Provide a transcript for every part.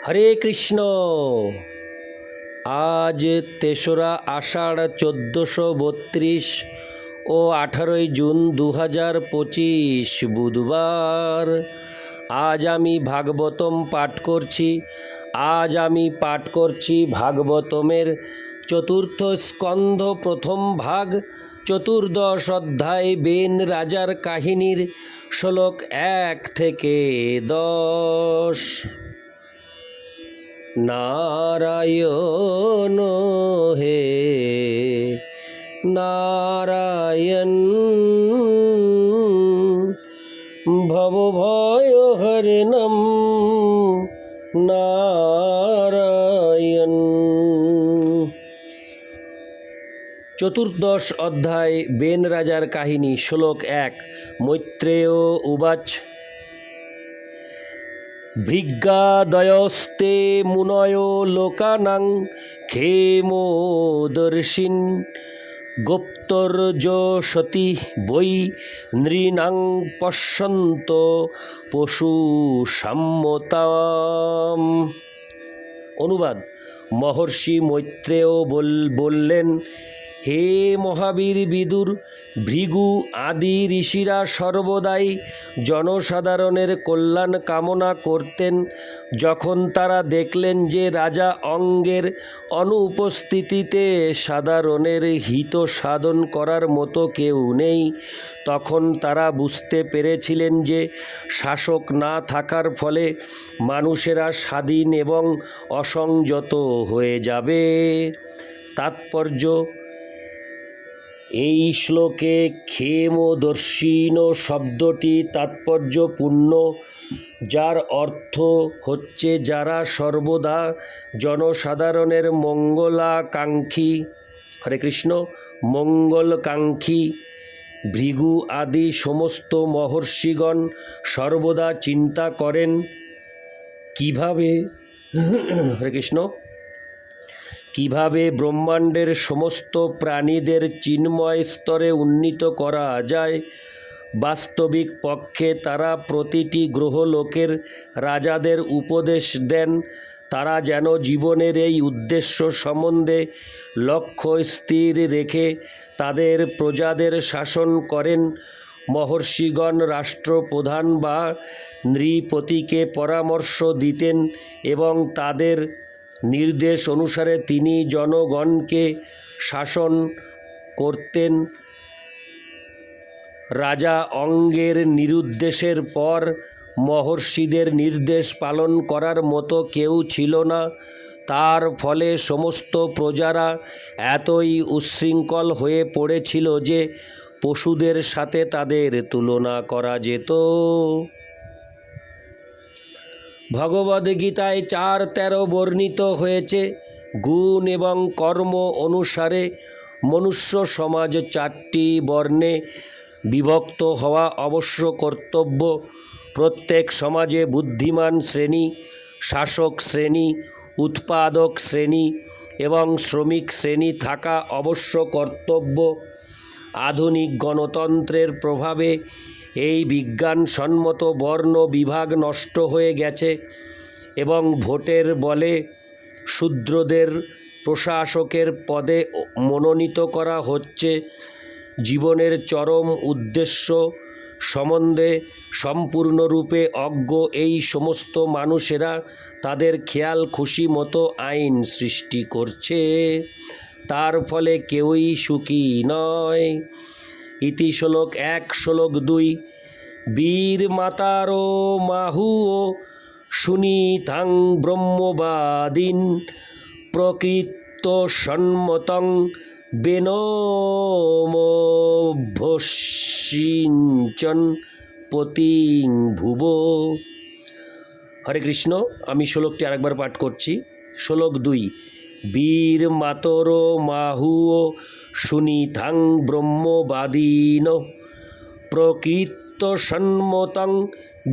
হরে কৃষ্ণ। আজ ৩রা আষাঢ় ১৪৩২ ও ১৮ই জুন ২০২৫ বুধবার। আজ আমি ভাগবতম পাঠ করছি। ভাগবতমের চতুর্থ স্কন্ধ প্রথম ভাগ, চতুর্দশ অধ্যায়, বেন রাজার কাহিনীর শ্লোক ১ থেকে ১০। নারায়ণ হে নারায়ণ, ভবভয় হরণম নারায়ণ। চতুর্দশ অধ্যায়, বেন রাজার কাহিনী, শ্লোক ১। মৈত্রেয় উবাচ, ভৃগাদয়স্তে মুনয় লোকানাং ক্ষেমোদর্শিন গুপ্তর্যসতি বৈ নৃণাং পশ্যন্ত পশু সম্মতাম। অনুবাদ: মহর্ষি মৈত্রেয় বললেন, হে মহাবীর বিদুর, ভৃগু আদি ঋষিরা সর্বদাই জনসাধারণের কল্যাণ কামনা করতেন। যখন তারা দেখলেন যে রাজা অঙ্গের অনুপস্থিতিতে সাধারণের হিত সাধন করার মতো কেউ নেই, তখন তারা বুঝতে পেরেছিলেন যে শাসক না থাকার ফলে মানুষেরা স্বাধীন এবং অসংযত হয়ে যাবে। তাৎপর্য: এই শ্লোকে ক্ষেমোদর্শিন শব্দটি তাৎপর্যপূর্ণ, যার অর্থ হচ্ছে যারা সর্বদা জনসাধারণের মঙ্গলাকাঙ্ক্ষী। হরে কৃষ্ণ। মঙ্গলকাঙ্ক্ষী ভৃগু আদি সমস্ত মহর্ষিগণ সর্বদা চিন্তা করেন কিভাবে ব্রহ্মাণ্ডের সমস্ত প্রাণীদের চিন্ময় স্তরে উন্নীত করা যায়। বাস্তবিক পক্ষে তারা প্রতিটি গ্রহলোকের রাজাদের উপদেশ দেন, তারা যেন জীবনের এই উদ্দেশ্য সম্বন্ধে লক্ষ্য স্থির রেখে তাদের প্রজাদের শাসন করেন। মহর্ষিগণ রাষ্ট্রপ্রধান বা নৃপতিকে পরামর্শ দিতেন এবং তাদের নির্দেশ অনুসারে তিনি জনগণকে শাসন করতেন। রাজা অঙ্গের নিরুদ্দেশের পর মহর্ষিদের নির্দেশ পালন করার মতো কেউ ছিল না। তার ফলে সমস্ত প্রজারা এতই উচ্ছৃঙ্খল হয়ে পড়েছিল যে পশুদের সাথে তাদের তুলনা করা যেত। ভগবদ্গীতায় 4:13 বর্ণিত হয়েছে, গুণ এবং কর্ম অনুসারে মনুষ্য সমাজ 4টি বর্ণে বিভক্ত হওয়া অবশ্য কর্তব্য। প্রত্যেক সমাজে বুদ্ধিমান শ্রেণী, শাসক শ্রেণী, উৎপাদক শ্রেণী এবং শ্রমিক শ্রেণী থাকা অবশ্য কর্তব্য। আধুনিক গণতন্ত্রের প্রভাবে এই বিজ্ঞানসম্মত বর্ণ বিভাগ নষ্ট হয়ে গেছে এবং ভোটের বলে শূদ্রদের প্রশাসকের পদে মনোনীত করা হচ্ছে। জীবনের চরম উদ্দেশ্য সম্বন্ধে সম্পূর্ণরূপে অজ্ঞ এই সমস্ত মানুষেরা তাদের খেয়াল খুশি মতো আইন সৃষ্টি করছে, তার ফলে কেউই সুখী নয়। ইতি শ্লোক 1। শ্লোক 2। বীর মাতারো মাহুও সুনীতাং ব্রহ্মবাদীন প্রকৃত সন্মতং বেনমভ্যসিঞ্চন পতিং ভুব। হরে কৃষ্ণ। আমি শ্লোকটি আরেকবার পাঠ করছি। শ্লোক 2। বীর মাতরো মাহুও সুনীতাং ব্রহ্মবাদীন প্রকৃত সন্মতং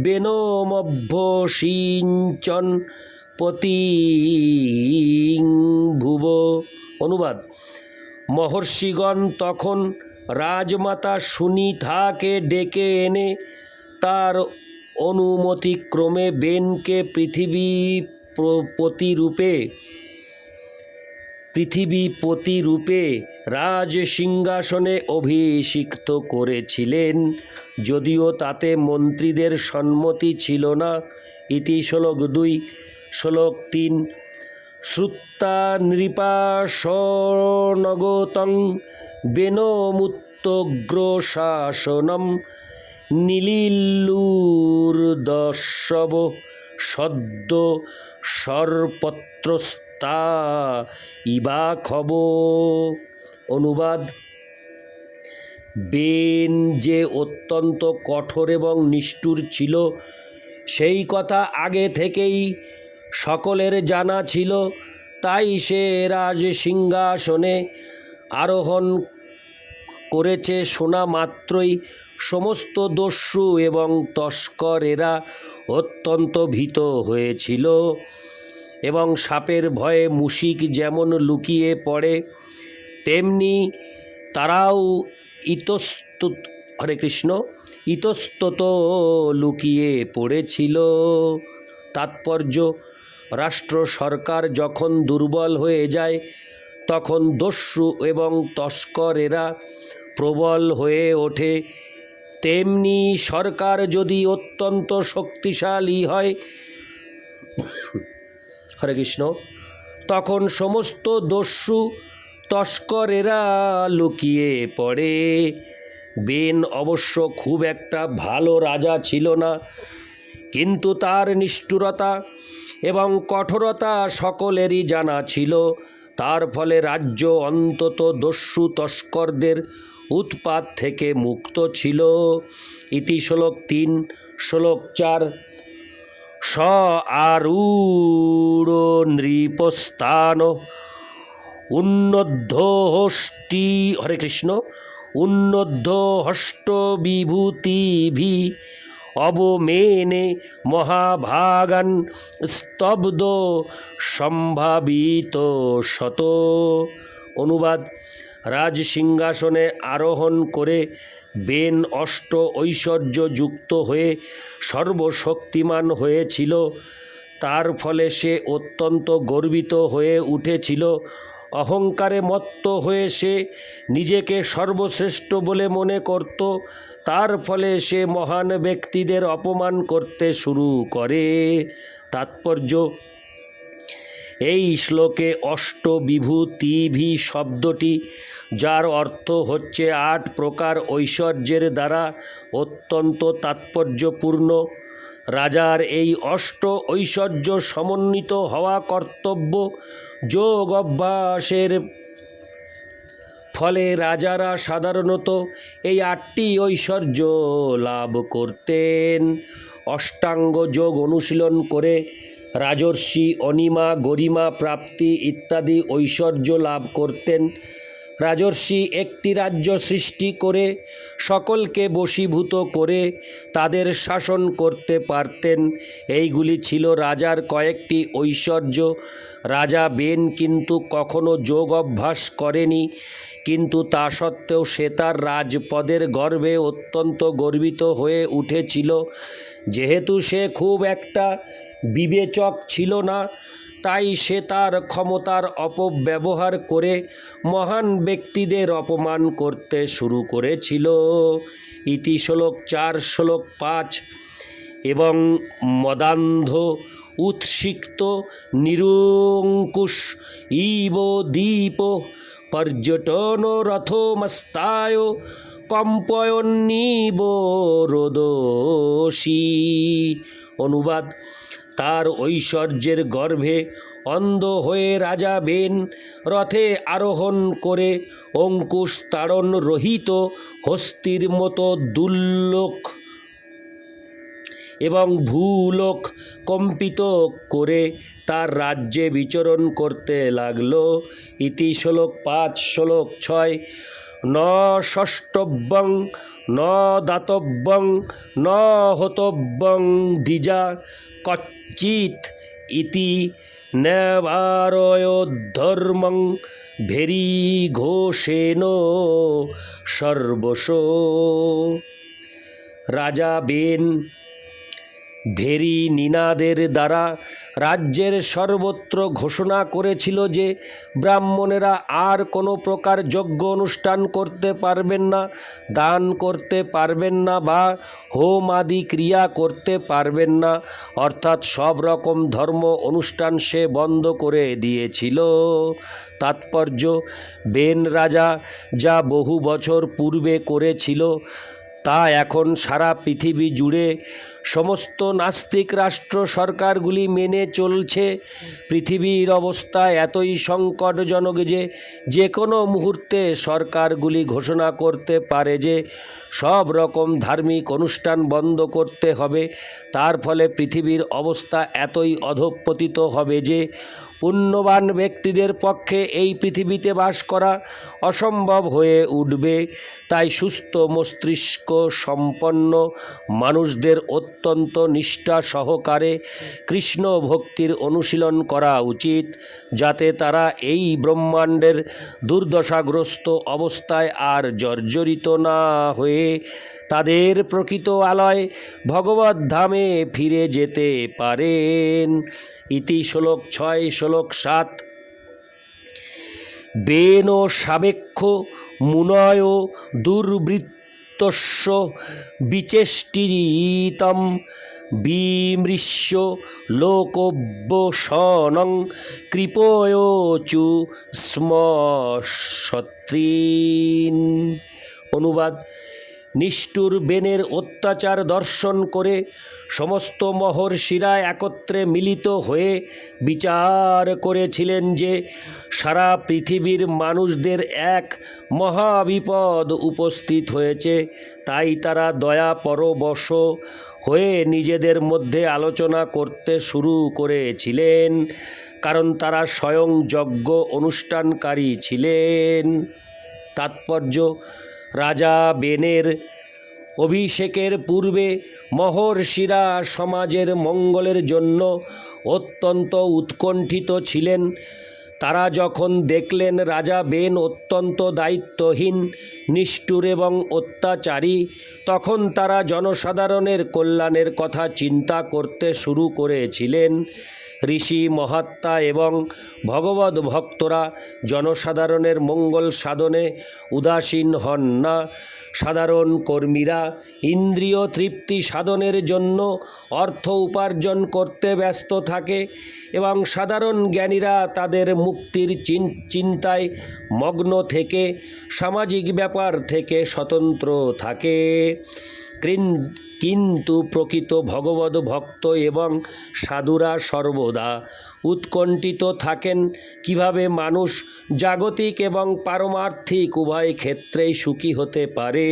বেনমভ্যসিঞ্চন পতিং ভুব। অনুবাদ: মহর্ষিগণ তখন রাজমাতা সুনীতাকে ডেকে এনে তার অনুমতিক্রমে বেনকে পৃথিবী পৃথিবীপতিরূপে রাজ সিংহাসনে অভিষিক্ত করেছিলেন, যদিও তাতে মন্ত্রীদের সম্মতি ছিল না। ইতি শ্লোক 2। শ্লোক 3। শ্রুত্বা নৃপাশনগতং বেনমুত্তগ্রশাসনম নীলিল্লুর্দশব সদ্য সর্পত্রস্তা ইবাখব। অনুবাদ: বেন যে অত্যন্ত কঠোর এবং নিষ্ঠুর ছিল সেই কথা আগে থেকেই সকলের জানা ছিল। তাই সে রাজ সিংহাসনে আরোহণ করেছে শোনা মাত্রই সমস্ত দস্যু এবং তস্করেরা অত্যন্ত ভীত হয়েছিল এবং সাপের ভয়ে মুশিক যেমন লুকিয়ে পড়ে তেমনি তারাও ইতস্তত লুকিয়ে পড়েছিল। তাৎপর্য: রাষ্ট্র সরকার যখন দুর্বল হয়ে যায় তখন দস্যু এবং তস্করেরা প্রবল হয়ে ওঠে। তেমনি সরকার যদি অত্যন্ত শক্তিশালী হয় তখন সমস্ত দস্যু তস্করেরা লুকিয়ে পড়ে। বেন অবশ্য খুব একটা ভালো রাজা ছিল না, কিন্তু তার নিষ্ঠুরতা এবং কঠোরতা সকলেরই জানা ছিল। তার ফলে রাজ্য অন্তত দস্যু তস্করদের উৎপাত থেকে মুক্ত ছিল। ইতি শ্লোক 3। শ্লোক 4। স আরূঢ় নৃপস্থান উন্নদ্ধ হষ্ট বিভূতিভি অবমেনে মহাভাগান স্তব্ধ সম্ভাবিত শত। অনুবাদ: রাজ সিংহাসনে আরোহণ করে বেন অষ্ট ঐশ্বর্য যুক্ত হয়ে সর্বশক্তিমান হয়েছিল। তার ফলে সে অত্যন্ত গর্বিত হয়ে উঠেছিল। অহংকারে মত্ত হয়ে সে নিজেকে সর্বশ্রেষ্ঠ বলে মনে করত। তার ফলে সে মহান ব্যক্তিদের অপমান করতে শুরু করে। তাৎপর্য: এই শ্লোকে অষ্টবিভূতিভি শব্দটি, যার অর্থ হচ্ছে 8 প্রকার ঐশ্বর্যের দ্বারা অত্যন্ত তাৎপর্যপূর্ণ। রাজার এই অষ্ট ঐশ্বর্য সমন্বিত হওয়া কর্তব্য। যোগ অভ্যাসের ফলে রাজারা সাধারণত এই 8টি ঐশ্বর্য লাভ করতেন। অষ্টাঙ্গ যোগ অনুশীলন করে রাজর্ষি অনিমা, গরিমা প্রাপ্তি ইত্যাদি ঐশ্বর্য লাভ করতেন। রাজর্ষি একটি রাজ্য সৃষ্টি করে সকলকে বশীভূত করে তাদের শাসন করতে পারতেন। এইগুলি ছিল রাজার কয়েকটি ঐশ্বর্য। রাজা বেন কিন্তু কখনো যোগ অভ্যাস করেনি, কিন্তু তা সত্ত্বেও সে তার রাজপদের গর্বে অত্যন্ত গর্বিত হয়ে উঠেছিল। যেহেতু সে খুব একটা বিবেচক ছিল না, তাই সে তার ক্ষমতার অপব্যবহার করে মহান ব্যক্তিদের অপমান করতে শুরু করেছিল। ইতি শ্লোক 4। শ্লোক 5। এবং মদান্ধ উৎসিক্ত নিরঙ্কুশ ইব দীপ পর্যটন রথমস্তায় কম্পয়ন্নিব রোদসী। অনুবাদ: তার ঐশ্বর্যের গর্ভে অন্ধ হয়ে রাজা বেন রথে আরোহণ করে অঙ্কুশ তাড়ন রহিত হস্তির মতো দুর্লোক এবং ভূলোক কম্পিত করে তার রাজ্যে বিচরণ করতে লাগল। ইতি শ্লোক 5। শ্লোক 6। ন ষষ্টব্যং ন দাতব্যং ন হতব্যং দ্বিজা কচ্চিৎ ইতি নেবারয়োদ্ধর্মং ভেরি ঘোষেন সর্বস্ব। রাজা বেন ভেরি নিনাদের দ্বারা রাজ্যের সর্বত্র ঘোষণা করেছিল যে ব্রাহ্মণেরা আর কোনো প্রকার যজ্ঞ অনুষ্ঠান করতে পারবেন না, দান করতে পারবেন না বা হোম আদি ক্রিয়া করতে পারবেন না, অর্থাৎ সব রকম ধর্ম অনুষ্ঠান সে বন্ধ করে দিয়েছিল। তাৎপর্য, বেন রাজা যা বহু বছর পূর্বে করেছিল তা এখন সারা পৃথিবী জুড়ে সমস্ত নাস্তিক রাষ্ট্র সরকারগুলি মেনে চলছে। পৃথিবীর অবস্থা এতই সংকটজনক যে যে কোনো মুহূর্তে সরকারগুলি ঘোষণা করতে পারে যে সব রকম ধার্মিক অনুষ্ঠান বন্ধ করতে হবে। তার ফলে পৃথিবীর অবস্থা এতই অধঃপতিত হবে যে পুণ্যবান ব্যক্তিদের পক্ষে এই পৃথিবীতে বাস করা অসম্ভব হয়ে উঠবে। তাই সুস্থ মস্তিষ্ক সম্পন্ন মানুষদের অত্যন্ত নিষ্ঠা সহকারে কৃষ্ণ ভক্তির অনুশীলন করা উচিত, যাতে তারা এই ব্রহ্মাণ্ডের দুর্দশাগ্রস্ত অবস্থায় আর জর্জরিত না হয়ে তাদের প্রকৃত আলয় ভগবত ধামে ফিরে যেতে পারেন। ইতি শ্লোক 6, শ্লোক 7। বেন সাবেক্ষ মুনয় দুর্বৃত্তস্য বিচেষ্টিতম বিমৃশ্য লোকব্যসনং কৃপয়োচু স্ম সত্রিন। অনুবাদ: নিষ্ঠুর বেনের অত্যাচার দর্শন করে সমস্ত মহর্ষিরা একত্রে মিলিত হয়ে বিচার করেছিলেন যে সারা পৃথিবীর মানুষদের এক মহাবিপদ উপস্থিত হয়েছে। তাই তারা দয়া পরবশ হয়ে নিজেদের মধ্যে আলোচনা করতে শুরু করেছিলেন, কারণ তারা স্বয়ং যজ্ঞ অনুষ্ঠানকারী ছিলেন। তাৎপর্য, রাজা বেনের অভিষেকের পূর্বে মহর্ষিরা সমাজের মঙ্গলের জন্য অত্যন্ত উৎকণ্ঠিত ছিলেন। তারা যখন দেখলেন রাজা বেন অত্যন্ত দায়িত্বহীন, নিষ্ঠুর এবং অত্যাচারী, তখন তারা জনসাধারণের কল্যাণের কথা চিন্তা করতে শুরু করেছিলেন। ঋষি মহাত্মা এবং ভগবত ভক্তরা জনসাধারণের মঙ্গল সাধনে উদাসীন হন না। সাধারণ কর্মীরা ইন্দ্রিয় তৃপ্তি সাধনের জন্য অর্থ উপার্জন করতে ব্যস্ত থাকে এবং সাধারণ জ্ঞানীরা তাদের মুক্তির চিন্তায় মগ্ন থেকে সামাজিক ব্যাপার থেকে স্বতন্ত্র থাকে। কিন্তু প্রকৃত ভগবত ভক্ত এবং সাধুরা সর্বদা উৎকণ্ঠিত থাকেন কিভাবে মানুষ জাগতিক এবং পারমার্থিক উভয় ক্ষেত্রেই সুখী হতে পারে।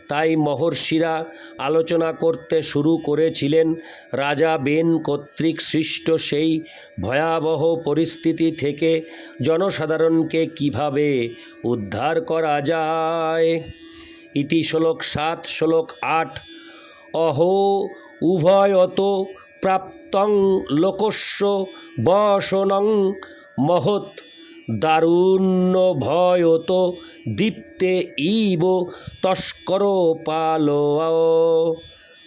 তাই মহর্ষিরা আলোচনা করতে শুরু করেছিলেন রাজা বেন কর্তৃক সৃষ্ট সেই ভয়াবহ পরিস্থিতি থেকে জনসাধারণকে কিভাবে উদ্ধার করা যায়। ইতি শ্লোক 7, শ্লোক 8। অহো উভয়ত প্রাপ্তং লোকস্য বসনং মহৎ দারুণ্য ভয়ত দীপ্তে ইব তস্কর পালো।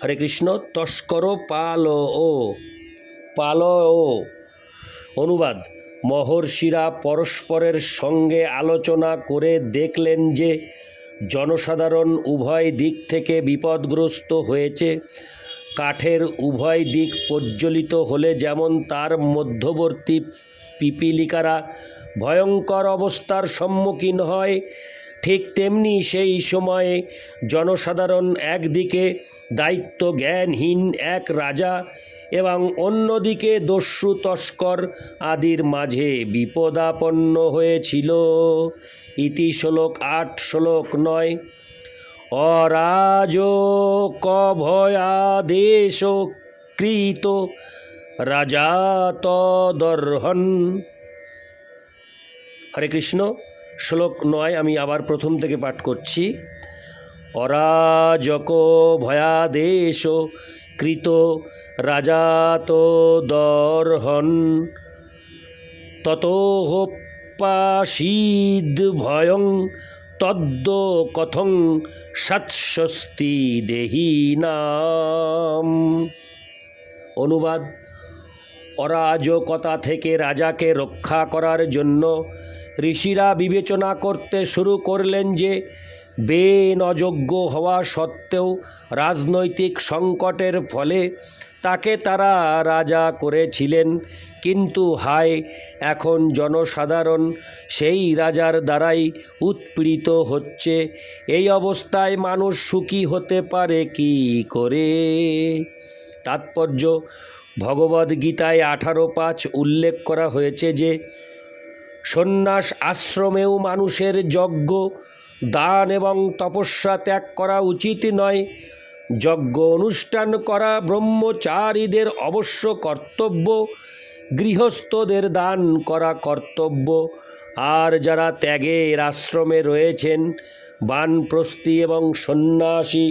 হরে কৃষ্ণ। তস্কর পালো পালো। অনুবাদ: মহর্ষিরা পরস্পরের সঙ্গে আলোচনা করে দেখলেন যে জনসাধারণ উভয় দিক থেকে বিপদগ্রস্ত হয়েছে। কাঠের উভয় দিক প্রজ্বলিত হলে যেমন তার মধ্যবর্তী পিপীলিকারা ভয়ঙ্কর অবস্থার সম্মুখীন হয়, ঠিক তেমনি সেই সময়ে জনসাধারণ একদিকে দায়িত্ব জ্ঞানহীন এক রাজা এবং অন্যদিকে দস্যু তস্কর আদির মাঝে বিপদাপন্ন হয়েছিল। ইতি শ্লোক 8, শ্লোক 9। অরাজকভয়াদেশ কৃত রাজা তদর্হন। হরে কৃষ্ণ। শ্লোক 9 আমি আবার প্রথম থেকে পাঠ করছি। অরাজক ভয়াদেশ কৃত রাজা তদর্হন ততোপাসীদ ভয়ং তদ্দ কথং সৎস্বস্তি দেহিনাম। অনুবাদ: অরাজকতা থেকে রাজাকে রক্ষা করার জন্য ঋষিরা বিবেচনা করতে শুরু করলেন যে বেন অযোগ্য হওয়া সত্ত্বেও রাজনৈতিক সংকটের ফলে তাকে তারা রাজা করেছিলেন। কিন্তু হায়, এখন জনসাধারণ সেই রাজার দ্বারাই উৎপীড়িত হচ্ছে। এই অবস্থায় মানুষ সুখী হতে পারে কি করে? তাৎপর্য: ভগবদ্গীতায় 18:5 উল্লেখ করা হয়েছে যে সন্ন্যাস আশ্রমেও মানুষের যজ্ঞ, দান এবং তপস্যা ত্যাগ করা উচিত নয়। যজ্ঞ অনুষ্ঠান করা ব্রহ্মচারীদের অবশ্য কর্তব্য, গৃহস্থদের দান করা কর্তব্য, আর যারা ত্যাগের আশ্রমে রয়েছেন, বানপ্রস্থী এবং সন্ন্যাসী,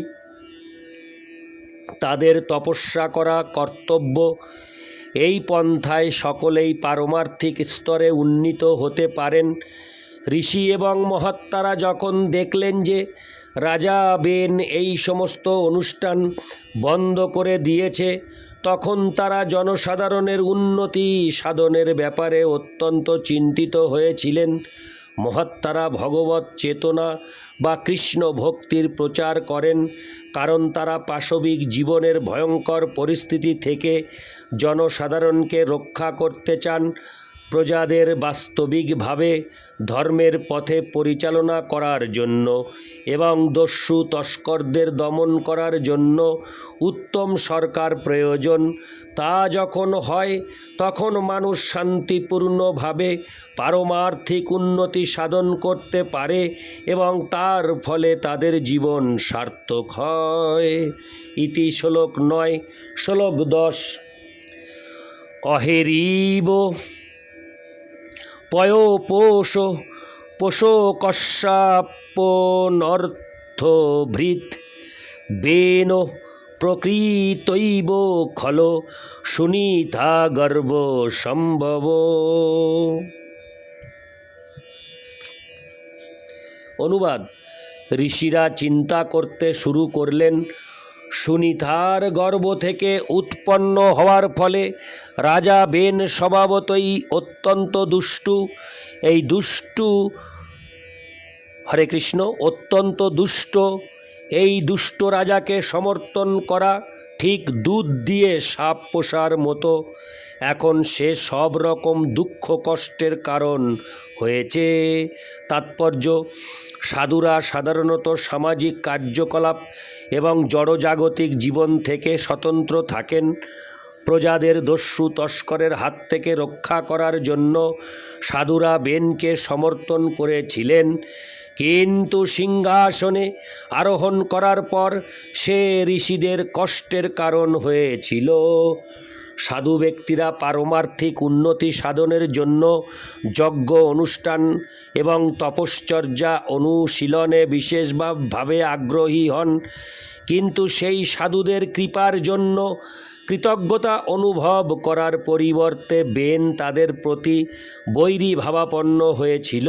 তাদের তপস্যা করা কর্তব্য। এই পন্থায় সকলেই পারমার্থিক স্তরে উন্নীত হতে পারেন। ঋষি এবং মহাত্মারা যখন দেখলেন যে রাজা বেন এই সমস্ত অনুষ্ঠান বন্ধ করে দিয়েছে, তখন তারা জনসাধারণের উন্নতি সাধনের ব্যাপারে অত্যন্ত চিন্তিত হয়েছিলেন। মহাত্মারা ভগবত চেতনা বা কৃষ্ণ ভক্তির প্রচার করেন, কারণ তারা পাশবিক জীবনের ভয়ঙ্কর পরিস্থিতি থেকে জনসাধারণকে রক্ষা করতে চান। প্রজাদের বাস্তবিকভাবে ধর্মের পথে পরিচালনা করার জন্য এবং দস্যু তস্করদের দমন করার জন্য উত্তম সরকার প্রয়োজন। তা যখন হয়, তখন মানুষ শান্তিপূর্ণভাবে পারমার্থিক উন্নতি সাধন করতে পারে এবং তার ফলে তাদের জীবন সার্থক হয়। ইতি শ্লোক 9। শ্লোক 10: অহেরিব পয়োপোষ পোষকস্যাপনর্থভৃৎ বেন প্রকৃতৈব খলো সুনীতা গর্ভ সম্ভব। অনুবাদ: ঋষিরা চিন্তা করতে শুরু করলেন, সুনীতার গর্ভ থেকে উৎপন্ন হওয়ার ফলে রাজা বেন স্বভাবতই অত্যন্ত দুষ্টু। এই দুষ্ট রাজাকে সমর্থন করা ঠিক দুধ দিয়ে সাপ পোষার মতো। এখন সে সব রকম দুঃখ কষ্টের কারণ হয়েছে। তাৎপর্য: সাধুরা সাধারণত সামাজিক কার্যকলাপ এবং জড়জাগতিক জীবন থেকে স্বতন্ত্র থাকেন। প্রজাদের দস্যু তস্করের হাত থেকে রক্ষা করার জন্য সাধুরা বেনকে সমর্থন করেছিলেন, কিন্তু সিংহাসনে আরোহণ করার পর সে ঋষিদের কষ্টের কারণ হয়েছিল। সাধু ব্যক্তিরা পারমার্থিক উন্নতি সাধনের জন্য যজ্ঞ অনুষ্ঠান এবং তপশ্চর্যা অনুশীলনে বিশেষভাবে আগ্রহী হন, কিন্তু সেই সাধুদের কৃপার জন্য কৃতজ্ঞতা অনুভব করার পরিবর্তে বেন তাদের প্রতি বৈরী ভাবাপন্ন হয়েছিল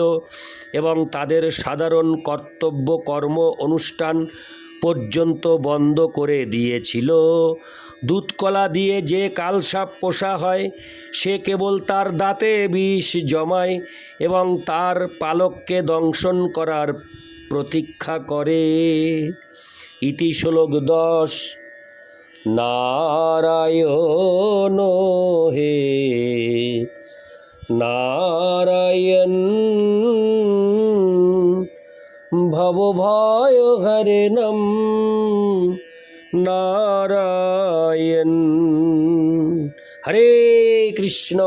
এবং তাদের সাধারণ কর্তব্য কর্ম অনুষ্ঠান পর্যন্ত বন্ধ করে দিয়েছিল। দুধকলা দিয়ে যে কালসাপ পোষা হয়, সে কেবল তার দাঁতে বিষ জমায় এবং তার পালককে দংশন করার প্রতীক্ষা করে। ইতি শ্লোক 10। নারায়ণ হে নারায়ণ ভবভয় হরেণম নারায়ণ। হরে কৃষ্ণ।